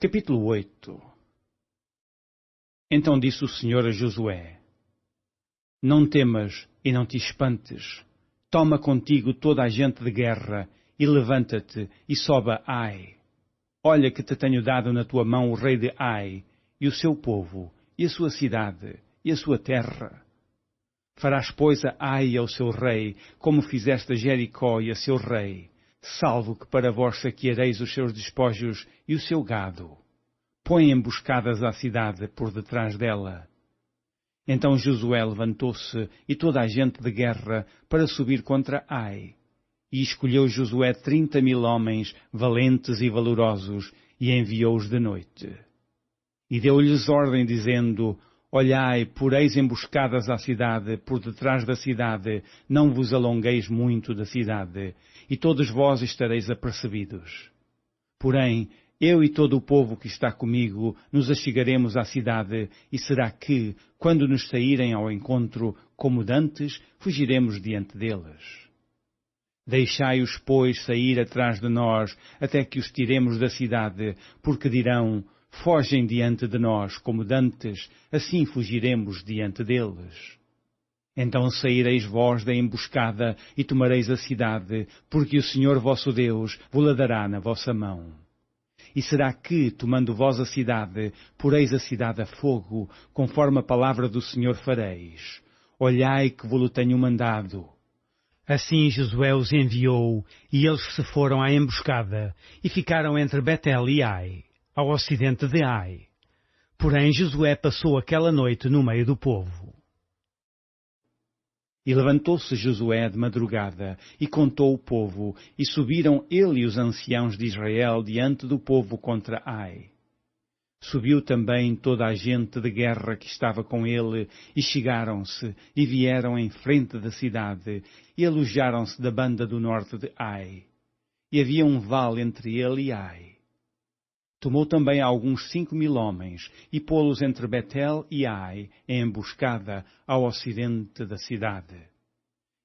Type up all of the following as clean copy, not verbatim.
Capítulo 8. Então disse o Senhor a Josué: Não temas e não te espantes. Toma contigo toda a gente de guerra e levanta-te e sobe a Ai. Olha que te tenho dado na tua mão o rei de Ai, e o seu povo, e a sua cidade, e a sua terra. Farás, pois, a Ai ao seu rei, como fizeste a Jericó e a seu rei, salvo que para vós saqueareis os seus despojos e o seu gado. Põe emboscadas à cidade por detrás dela. Então Josué levantou-se e toda a gente de guerra para subir contra Ai. E escolheu Josué 30.000 homens valentes e valorosos e enviou-os de noite. E deu-lhes ordem dizendo: Olhai, poreis emboscadas à cidade, por detrás da cidade, não vos alongueis muito da cidade, e todos vós estareis apercebidos. Porém, eu e todo o povo que está comigo nos achegaremos à cidade, e será que, quando nos saírem ao encontro, como dantes, fugiremos diante deles. Deixai-os, pois, sair atrás de nós, até que os tiremos da cidade, porque dirão: Fogem diante de nós, como dantes, assim fugiremos diante deles. Então saireis vós da emboscada e tomareis a cidade, porque o Senhor vosso Deus vos-la dará na vossa mão. E será que, tomando vós a cidade, poreis a cidade a fogo, conforme a palavra do Senhor fareis? Olhai que vos-lo tenho mandado. Assim Josué os enviou, e eles se foram à emboscada, e ficaram entre Betel e Ai, ao ocidente de Ai. Porém Josué passou aquela noite no meio do povo. E levantou-se Josué de madrugada, e contou o povo, e subiram ele e os anciãos de Israel diante do povo contra Ai. Subiu também toda a gente de guerra que estava com ele, e chegaram-se, e vieram em frente da cidade, e alojaram-se da banda do norte de Ai. E havia um vale entre ele e Ai. Tomou também alguns 5.000 homens, e pô-los entre Betel e Ai, em emboscada, ao ocidente da cidade.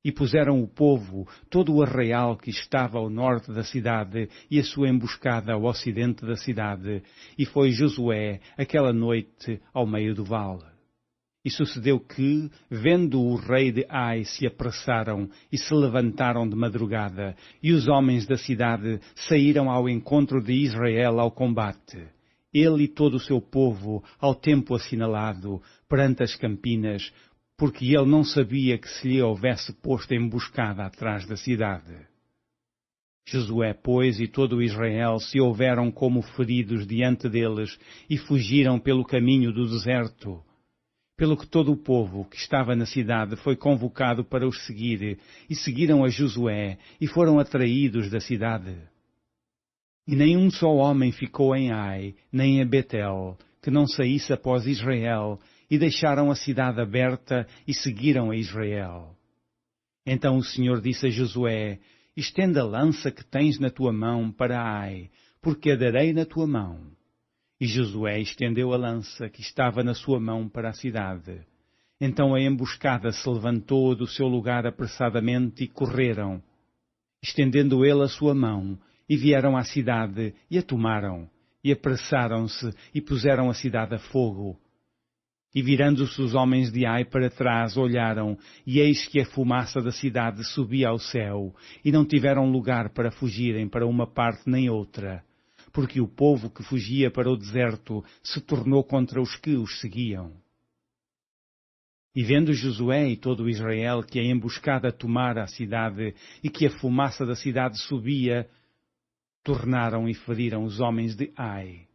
E puseram o povo, todo o arraial que estava ao norte da cidade, e a sua emboscada ao ocidente da cidade, e foi Josué, aquela noite, ao meio do vale. E sucedeu que, vendo o rei de Ai, se apressaram e se levantaram de madrugada, e os homens da cidade saíram ao encontro de Israel ao combate, ele e todo o seu povo, ao tempo assinalado, perante as campinas, porque ele não sabia que se lhe houvesse posto emboscada atrás da cidade. Josué, pois, e todo o Israel se houveram como feridos diante deles, e fugiram pelo caminho do deserto. Pelo que todo o povo que estava na cidade foi convocado para os seguir, e seguiram a Josué, e foram atraídos da cidade. E nenhum só homem ficou em Ai, nem em Betel, que não saísse após Israel, e deixaram a cidade aberta e seguiram a Israel. Então o Senhor disse a Josué: Estenda a lança que tens na tua mão para Ai, porque a darei na tua mão. E Josué estendeu a lança que estava na sua mão para a cidade. Então a emboscada se levantou do seu lugar apressadamente e correram, estendendo ele a sua mão, e vieram à cidade e a tomaram, e apressaram-se e puseram a cidade a fogo. E virando-se os homens de Ai para trás, olharam, e eis que a fumaça da cidade subia ao céu, e não tiveram lugar para fugirem para uma parte nem outra, porque o povo que fugia para o deserto se tornou contra os que os seguiam. E vendo Josué e todo o Israel que a emboscada tomara a cidade, e que a fumaça da cidade subia, tornaram e feriram os homens de Ai.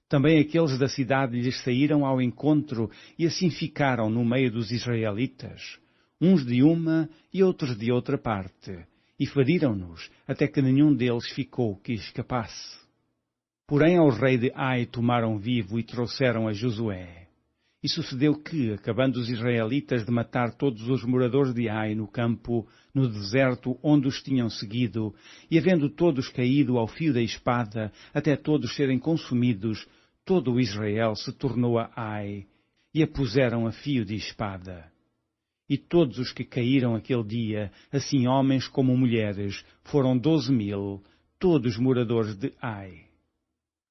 Também aqueles da cidade lhes saíram ao encontro, e assim ficaram no meio dos israelitas, uns de uma e outros de outra parte, e feriram-nos, até que nenhum deles ficou que escapasse. Porém ao rei de Ai tomaram vivo e trouxeram a Josué. E sucedeu que, acabando os israelitas de matar todos os moradores de Ai no campo, no deserto onde os tinham seguido, e havendo todos caído ao fio da espada, até todos serem consumidos, todo o Israel se tornou a Ai, e a puseram a fio de espada. E todos os que caíram aquele dia, assim homens como mulheres, foram 12.000, todos moradores de Ai.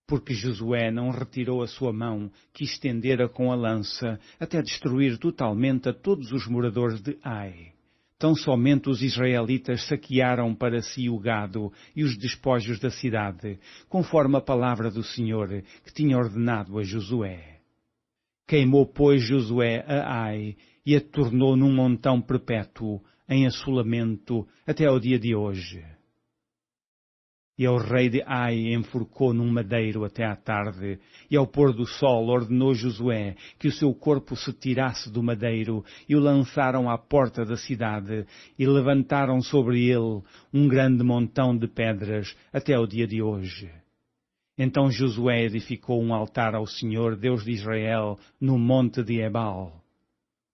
Porque Josué não retirou a sua mão, que estendera com a lança, até destruir totalmente a todos os moradores de Ai. Tão somente os israelitas saquearam para si o gado e os despojos da cidade, conforme a palavra do Senhor, que tinha ordenado a Josué. Queimou, pois, Josué a Ai, e a tornou num montão perpétuo, em assolamento, até ao dia de hoje. E o rei de Ai enforcou num madeiro até à tarde, e ao pôr do sol ordenou Josué que o seu corpo se tirasse do madeiro, e o lançaram à porta da cidade, e levantaram sobre ele um grande montão de pedras até ao dia de hoje. Então Josué edificou um altar ao Senhor, Deus de Israel, no monte de Ebal.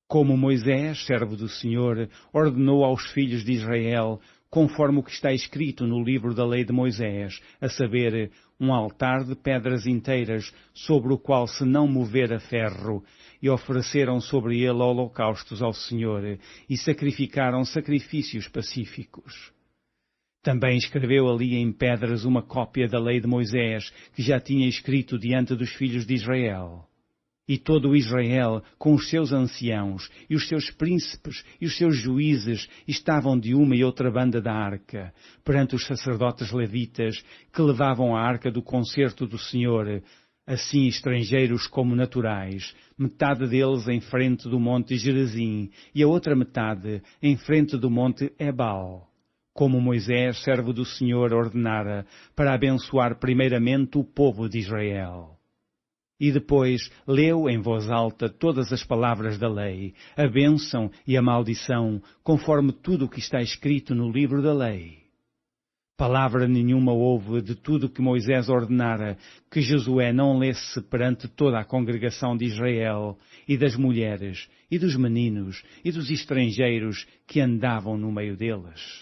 Como Moisés, servo do Senhor, ordenou aos filhos de Israel, conforme o que está escrito no livro da lei de Moisés, a saber, um altar de pedras inteiras, sobre o qual se não movera ferro, e ofereceram sobre ele holocaustos ao Senhor, e sacrificaram sacrifícios pacíficos. Também escreveu ali em pedras uma cópia da lei de Moisés, que já tinha escrito diante dos filhos de Israel. E todo o Israel, com os seus anciãos, e os seus príncipes, e os seus juízes, estavam de uma e outra banda da arca, perante os sacerdotes levitas, que levavam a arca do concerto do Senhor, assim estrangeiros como naturais, metade deles em frente do monte Gerizim, e a outra metade em frente do monte Ebal, como Moisés, servo do Senhor, ordenara, para abençoar primeiramente o povo de Israel. E depois leu em voz alta todas as palavras da lei, a bênção e a maldição, conforme tudo o que está escrito no livro da lei. Palavra nenhuma houve de tudo que Moisés ordenara, que Josué não lesse perante toda a congregação de Israel, e das mulheres, e dos meninos, e dos estrangeiros que andavam no meio deles.